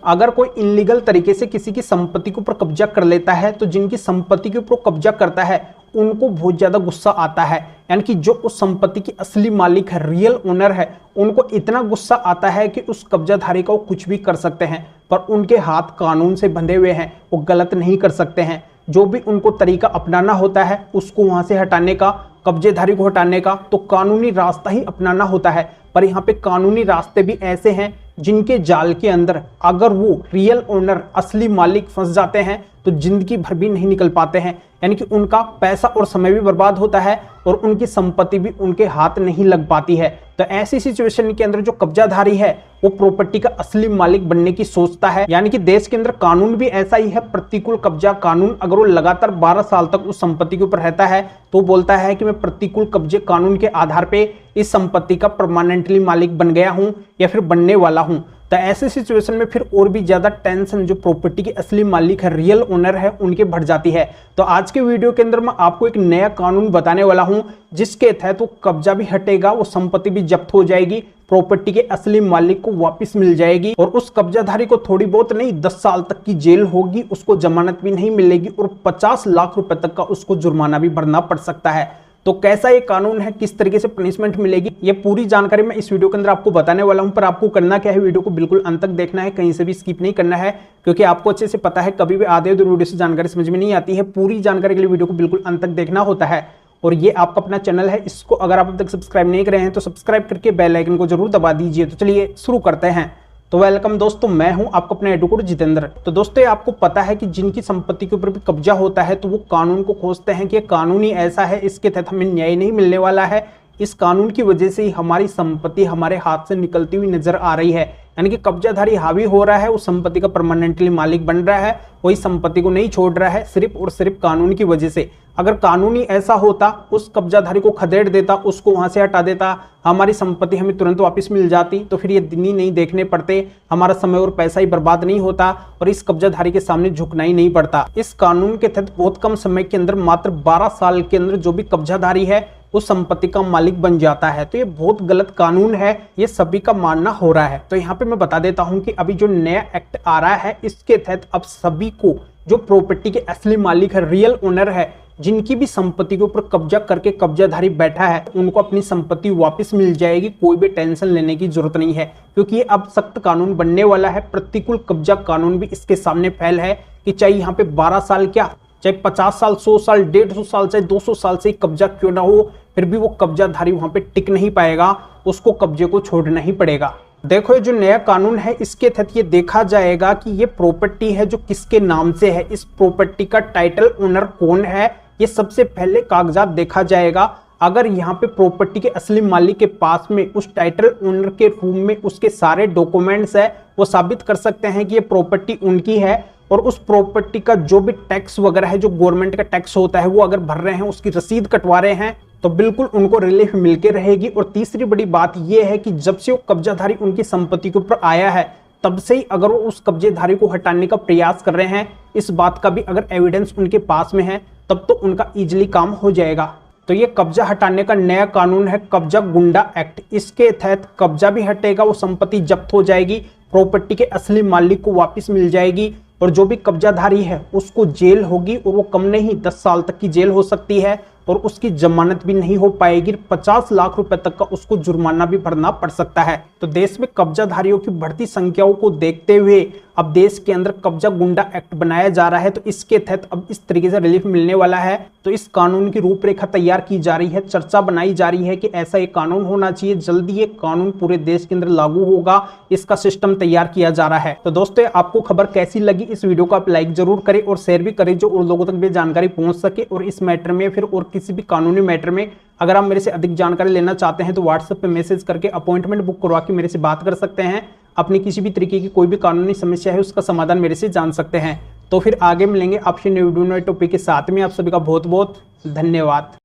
अगर कोई इनलीगल तरीके से किसी की संपत्ति के ऊपर कब्जा कर लेता है तो जिनकी संपत्ति के ऊपर कब्जा करता है उनको बहुत ज्यादा गुस्सा आता है। यानी कि जो उस संपत्ति की असली मालिक है, रियल ओनर है, उनको इतना गुस्सा आता है कि उस कब्जाधारी का वो कुछ भी कर सकते हैं, पर उनके हाथ कानून से बंधे हुए हैं, वो गलत नहीं कर सकते हैं। जो भी उनको तरीका अपनाना होता है उसको वहां से हटाने का, कब्जेधारी को हटाने का, तो कानूनी रास्ता ही अपनाना होता है। पर यहाँ पे कानूनी रास्ते भी ऐसे हैं जिनके जाल के अंदर अगर वो रियल ओनर, असली मालिक फंस जाते हैं तो जिंदगी भर भी नहीं निकल पाते हैं। यानी कि उनका पैसा और समय भी बर्बाद होता है और उनकी संपत्ति भी उनके हाथ नहीं लग पाती है। तो ऐसी सिचुएशन के अंदर जो कब्जाधारी है वो प्रॉपर्टी का असली मालिक बनने की सोचता है। यानी कि देश के अंदर कानून भी ऐसा ही है, प्रतिकूल कब्जा कानून। अगर वो लगातार 12 साल तक उस संपत्ति के ऊपर रहता है तो बोलता है कि मैं प्रतिकूल कब्जे कानून के आधार पे इस संपत्ति का परमानेंटली मालिक बन गया हूं या फिर बनने वाला हूं। तो ऐसे सिचुएशन में फिर और भी ज्यादा टेंशन जो प्रॉपर्टी के असली मालिक है, रियल ओनर है, उनके बढ़ जाती है। तो आज के वीडियो के अंदर मैं आपको एक नया कानून बताने वाला हूं जिसके तहत वो कब्जा भी हटेगा, वो संपत्ति भी जब्त हो जाएगी, प्रॉपर्टी के असली मालिक को वापस मिल जाएगी और उस कब्जाधारी को थोड़ी बहुत नहीं 10 साल तक की जेल होगी, उसको जमानत भी नहीं मिलेगी और 50 लाख रुपए तक का उसको जुर्माना भी भरना पड़ सकता है। तो कैसा ये कानून है, किस तरीके से पनिशमेंट मिलेगी, ये पूरी जानकारी मैं इस वीडियो के अंदर आपको बताने वाला हूं। पर आपको करना क्या है, वीडियो को बिल्कुल अंत तक देखना है, कहीं से भी स्किप नहीं करना है, क्योंकि आपको अच्छे से पता है कभी भी आधे अधूरे वीडियो से जानकारी समझ में नहीं आती है। पूरी जानकारी के लिए वीडियो को बिल्कुल अंत तक देखना होता है। और ये आपका अपना चैनल है, इसको अगर आप अब तक सब्सक्राइब नहीं करे हैं तो सब्सक्राइब करके बेल आइकन को जरूर दबा दीजिए। तो चलिए शुरू करते हैं। तो वेलकम दोस्तों, मैं हूं आपको अपने एडवोकेट जितेंद्र। तो दोस्तों आपको पता है कि जिनकी संपत्ति के ऊपर भी कब्जा होता है तो वो कानून को खोजते हैं कि ये कानून ही ऐसा है, इसके तहत हमें न्याय नहीं मिलने वाला है, इस कानून की वजह से ही हमारी संपत्ति हमारे हाथ से निकलती हुई नजर आ रही है। यानी कि कब्जाधारी हावी हो रहा है, उस संपत्ति का परमानेंटली मालिक बन रहा है, वही संपत्ति को नहीं छोड़ रहा है, सिर्फ और सिर्फ कानून की वजह से। अगर कानून ही ऐसा होता, उस कब्जाधारी को खदेड़ देता, उसको वहां से हटा देता, हमारी संपत्ति हमें तुरंत वापस मिल जाती, तो फिर ये दिन ही नहीं देखने पड़ते, हमारा समय और पैसा ही बर्बाद नहीं होता और इस कब्जाधारी के सामने झुकना ही नहीं पड़ता। इस कानून के तहत बहुत कम समय के अंदर, मात्र 12 साल के अंदर जो भी कब्जाधारी है उस संपत्ति का मालिक बन जाता है। तो ये बहुत गलत कानून है, ये सभी का मानना हो रहा है। तो यहाँ पे मैं बता देता हूँ कि अभी जो नया एक्ट आ रहा है इसके तहत अब सभी को जो प्रॉपर्टी के असली मालिक है, रियल ओनर है, जिनकी भी संपत्ति के ऊपर कब्जा करके कब्जाधारी बैठा है, उनको अपनी संपत्ति वापस मिल जाएगी। कोई भी टेंशन लेने की जरूरत नहीं है, क्योंकि ये अब सख्त कानून बनने वाला है। प्रतिकूल कब्जा कानून भी इसके सामने फैल है कि चाहे यहाँ पे 12 साल क्या, चाहे 50 साल, 100 साल, 150 साल, चाहे 200 साल से कब्जा क्यों ना हो, फिर भी वो कब्जाधारी वहां पे टिक नहीं पाएगा, उसको कब्जे को छोड़ना ही पड़ेगा। देखो ये जो नया कानून है इसके तहत ये देखा जाएगा कि ये प्रॉपर्टी है जो किसके नाम से है, इस प्रॉपर्टी का टाइटल ओनर कौन है, ये सबसे पहले कागजात देखा जाएगा। अगर यहाँ पे प्रॉपर्टी के असली मालिक के पास में उस टाइटल ओनर के रूम में उसके सारे डॉक्यूमेंट्स है, वो साबित कर सकते हैं कि ये प्रॉपर्टी उनकी है और उस प्रॉपर्टी का जो भी टैक्स वगैरह है, जो गवर्नमेंट का टैक्स होता है, वो अगर भर रहे हैं, उसकी रसीद कटवा रहे हैं, तो बिल्कुल उनको रिलीफ मिलके रहेगी। और तीसरी बड़ी बात यह है कि जब से वो कब्जाधारी उनकी संपत्ति के ऊपर आया है तब से ही अगर वो उस कब्जेधारी को हटाने का प्रयास कर रहे हैं, इस बात का भी अगर एविडेंस उनके पास में है, तब तो उनका इजीली काम हो जाएगा। तो ये कब्जा हटाने का नया कानून है, कब्जा गुंडा एक्ट। इसके तहत कब्जा भी हटेगा, वो संपत्ति जब्त हो जाएगी, प्रॉपर्टी के असली मालिक को वापस मिल जाएगी और जो भी कब्जाधारी है उसको जेल होगी और वो कम नहीं 10 साल तक की जेल हो सकती है और उसकी जमानत भी नहीं हो पाएगी, 50 लाख रुपए तक का उसको जुर्माना भी भरना पड़ सकता है। तो देश में कब्जाधारियों की बढ़ती संख्याओं को देखते हुए अब देश के अंदर कब्जा गुंडा एक्ट बनाया जा रहा है। तो इसके तहत अब इस तरीके से रिलीफ मिलने वाला है। तो इस कानून की रूपरेखा तैयार की जा रही है, चर्चा बनाई जा रही है कि ऐसा एक कानून होना चाहिए, जल्दी ये कानून पूरे देश के अंदर लागू होगा, इसका सिस्टम तैयार किया जा रहा है। तो दोस्तों आपको खबर कैसी लगी, इस वीडियो को आप लाइक जरूर करें और शेयर भी करें, जो और लोगों तक भी जानकारी पहुंच सके। और इस मैटर में फिर और किसी भी कानूनी मैटर में अगर आप मेरे से अधिक जानकारी लेना चाहते हैं तो व्हाट्सएप पे मैसेज करके अपॉइंटमेंट बुक करवा के मेरे से बात कर सकते हैं। अपनी किसी भी तरीके की कोई भी कानूनी समस्या है उसका समाधान मेरे से जान सकते हैं। तो फिर आगे मिलेंगे आपसे नए वीडियो नए टॉपिक के साथ में। आप सभी का बहुत बहुत धन्यवाद।